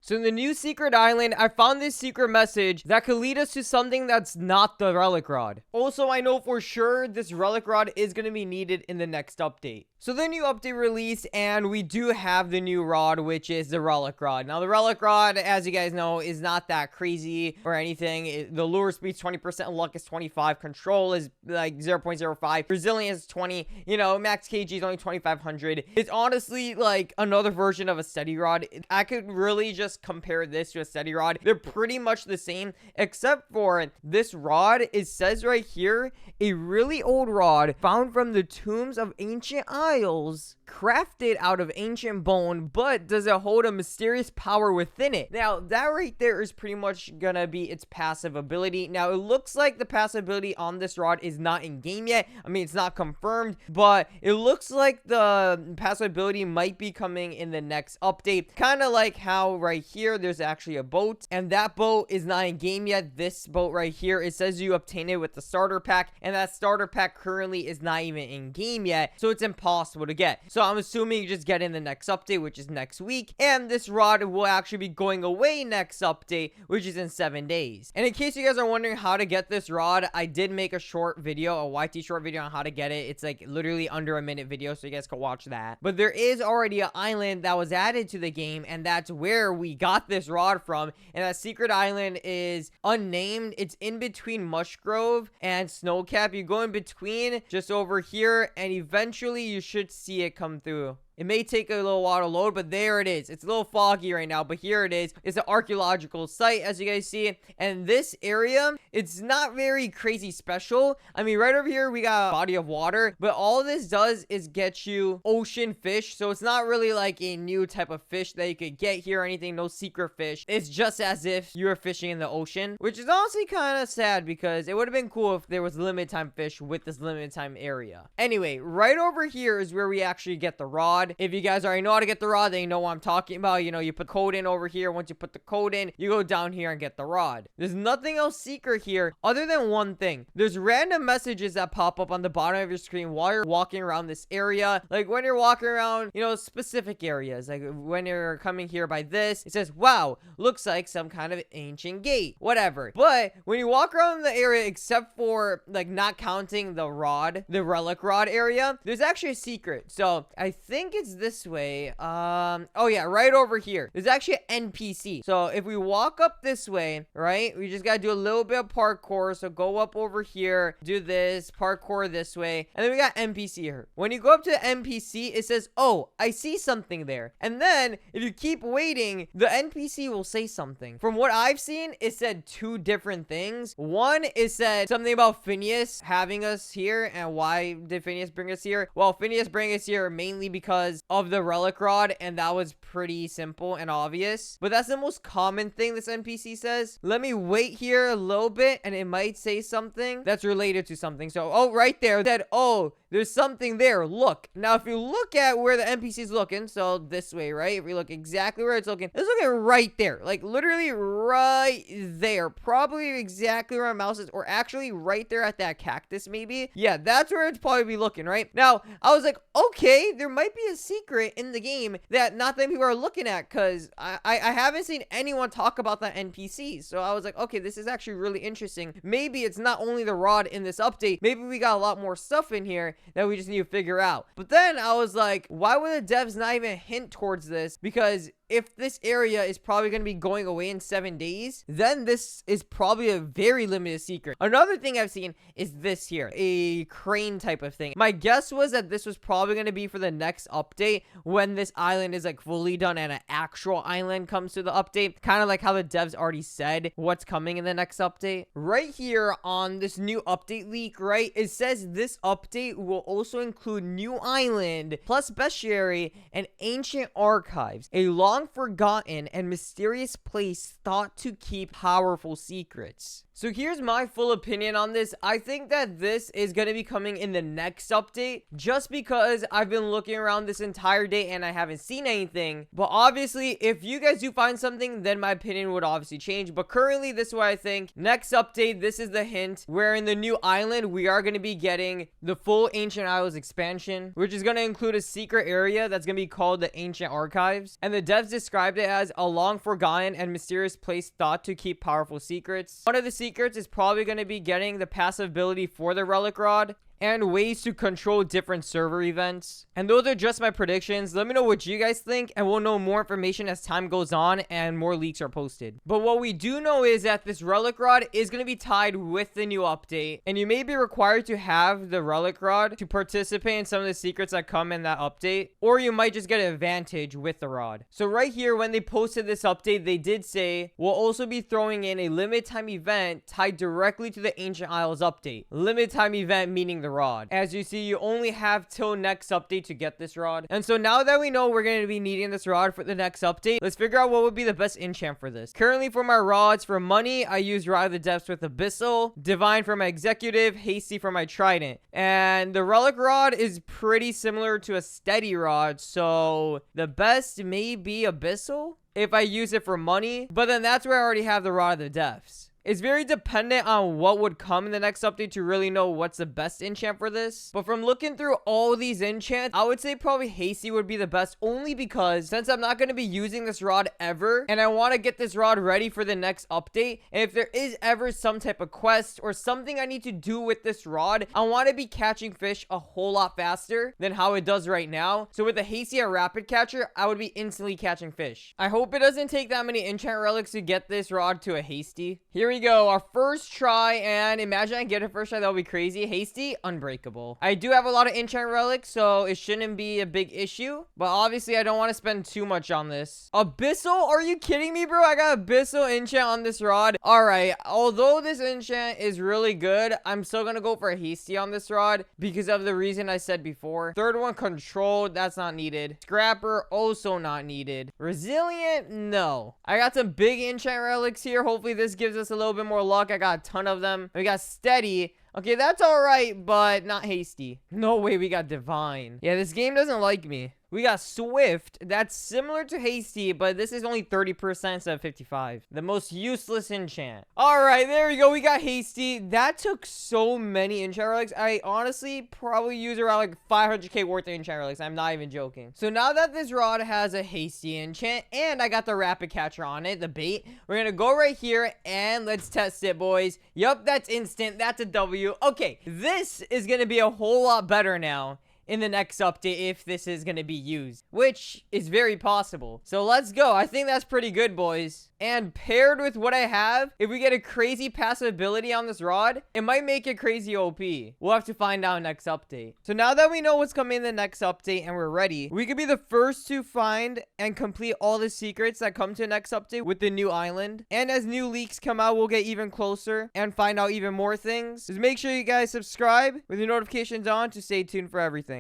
So in the new secret island, I found this secret message that could lead us to something that's not the Relic Rod. Also, I know for sure this Relic Rod is going to be needed in the next update. So the new update released, and we do have the new rod, which is the Relic Rod. Now, the Relic Rod, as you guys know, is not that crazy or anything. The lure speed's 20%, luck is 25, control is like 0.05, resilience is 20, you know, max kg is only 2500. It's honestly like another version of a steady rod. I could really just compare this to a steady rod. They're pretty much the same, except for this rod, it says right here, a really old rod found from the tombs of ancient isles, crafted out of ancient bone, but does it hold a mysterious power within it? Now, that right there is pretty much gonna be its passive ability. Now, it looks like the passive ability on this rod is not in game yet. I mean, it's not confirmed, but it looks like the passive ability might be coming in the next update. Kind of like how right here, there's actually a boat, and that boat is not in game yet. This boat right here, it says you obtain it with the starter pack, and that starter pack currently is not even in game yet, so it's impossible to get. So I'm assuming you just get in the next update, which is next week, and this rod will actually be going away next update, which is in 7 days. And in case you guys are wondering how to get this rod, I did make a short video, a YT short video on how to get it. It's like literally under a minute video, so you guys can watch that. But there is already an island that was added to the game, and that's where we got this rod from. And that secret island is unnamed. It's in between Mushgrove and Snowcap. You go in between just over here, and eventually you should see it come through. It may take a little while to load, but there it is. It's a little foggy right now, but here it is. It's an archaeological site, as you guys see. And this area, it's not very crazy special. I mean, right over here, we got a body of water, but all this does is get you ocean fish. So it's not really like a new type of fish that you could get here or anything. No secret fish. It's just as if you were fishing in the ocean, which is honestly kind of sad because it would have been cool if there was limited time fish with this limited time area. Anyway, right over here is where we actually get the rod. If you guys already know how to get the rod, then you know what I'm talking about. You know, you put code in over here. Once you put the code in, you go down here and get the rod. There's nothing else secret here other than one thing. There's random messages that pop up on the bottom of your screen while you're walking around this area. Like when you're walking around, you know, specific areas. Like when you're coming here by this, it says, wow, looks like some kind of ancient gate. Whatever. But when you walk around the area, except for like not counting the rod, the relic rod area, there's actually a secret. So I think it's this way. Oh yeah, right over here. There's actually an NPC. So if we walk up this way, right, we just gotta do a little bit of parkour. So go up over here, do this, parkour this way, and then we got NPC here. When you go up to the NPC, it says, oh, I see something there. And then if you keep waiting, the NPC will say something. From what I've seen, it said two different things. One, it said something about Phineas having us here, and why did Phineas bring us here? Well, Phineas bring us here mainly because of the relic rod, and that was pretty simple and obvious. But that's the most common thing this NPC says. Let me wait here a little bit, and it might say something that's related to something. So, oh, right there, it said, oh, there's something there. Look. Now, if you look at where the NPC is looking, so this way, right? If we look exactly where it's looking right there. Like, literally right there. Probably exactly where my mouse is, or actually right there at that cactus, maybe. Yeah, that's where it's probably be looking, right? Now, I was like, okay, there might be a secret in the game that not that many people are looking at, because I haven't seen anyone talk about that NPC. So I was like, okay, this is actually really interesting. Maybe it's not only the rod in this update. Maybe we got a lot more stuff in here that we just need to figure out. But then I was like, why would the devs not even hint towards this? Because if this area is probably going to be going away in 7 days, then this is probably a very limited secret. Another thing I've seen is this here, a crane type of thing. My guess was that this was probably going to be for the next update when this island is like fully done and an actual island comes to the update. Kind of like how the devs already said what's coming in the next update. Right here on this new update leak, right, it says this update will also include new island, plus bestiary and ancient archives, a long forgotten and mysterious place thought to keep powerful secrets. So here's my full opinion on this. I think that this is going to be coming in the next update, just because I've been looking around this entire day and I haven't seen anything. But obviously, if you guys do find something, then my opinion would obviously change. But currently, this is what I think. Next update, this is the hint, where in the new island, we are going to be getting the full Ancient Isles expansion, which is going to include a secret area that's going to be called the Ancient Archives. And the devs described it as a long forgotten and mysterious place thought to keep powerful secrets. One of the secrets is probably going to be getting the passive ability for the Relic Rod, and ways to control different server events. And those are just my predictions. Let me know what you guys think, and we'll know more information as time goes on and more leaks are posted. But what we do know is that this Relic Rod is going to be tied with the new update, and you may be required to have the Relic Rod to participate in some of the secrets that come in that update, or you might just get an advantage with the rod. So right here, when they posted this update, they did say, we'll also be throwing in a limited time event tied directly to the Ancient Isles update. Limited time event meaning the rod. As you see, you only have till next update to get this rod. And so now that we know we're going to be needing this rod for the next update, let's figure out what would be the best enchant for this. Currently for my rods, for money, I use Rod of the Depths with Abyssal, Divine for my Executive, Hasty for my Trident. And the Relic Rod is pretty similar to a steady rod, so the best may be Abyssal if I use it for money, but then that's where I already have the Rod of the Depths. It's very dependent on what would come in the next update to really know what's the best enchant for this. But from looking through all these enchants, I would say probably Hasty would be the best, only because since I'm not going to be using this rod ever, and I want to get this rod ready for the next update, and if there is ever some type of quest or something I need to do with this rod, I want to be catching fish a whole lot faster than how it does right now. So with the Hasty or Rapid Catcher, I would be instantly catching fish. I hope it doesn't take that many enchant relics to get this rod to a Hasty. Here we go, our first try, and imagine I get it first try, that would be crazy. Hasty, unbreakable. I do have a lot of enchant relics, so it shouldn't be a big issue, but obviously I don't want to spend too much on this. Abyssal? Are you kidding me, bro? I got Abyssal enchant on this rod. All right, although this enchant is really good, I'm still gonna go for a Hasty on this rod because of the reason I said before. Third one, controlled, that's not needed. Scrapper, also not needed. Resilient, no. I got some big enchant relics here. Hopefully this gives us a little bit more luck. I got a ton of them. We got steady. Okay, that's all right, but not Hasty. No way, we got divine. Yeah, this game doesn't like me. We got Swift. That's similar to Hasty, but this is only 30% instead of 55. The most useless enchant. All right, there we go. We got Hasty. That took so many enchant relics. I honestly probably use around like 500k worth of enchant relics. I'm not even joking. So now that this rod has a Hasty enchant and I got the Rapid Catcher on it, the bait, we're gonna go right here and let's test it, boys. Yup, that's instant. That's a W. Okay, this is gonna be a whole lot better now in the next update if this is going to be used, which is very possible. So let's go. I think that's pretty good, boys. And paired with what I have, if we get a crazy passive ability on this rod, it might make it crazy OP. We'll have to find out next update. So now that we know what's coming in the next update and we're ready, we could be the first to find and complete all the secrets that come to the next update with the new island. And as new leaks come out, we'll get even closer and find out even more things. Just make sure you guys subscribe with your notifications on to stay tuned for everything.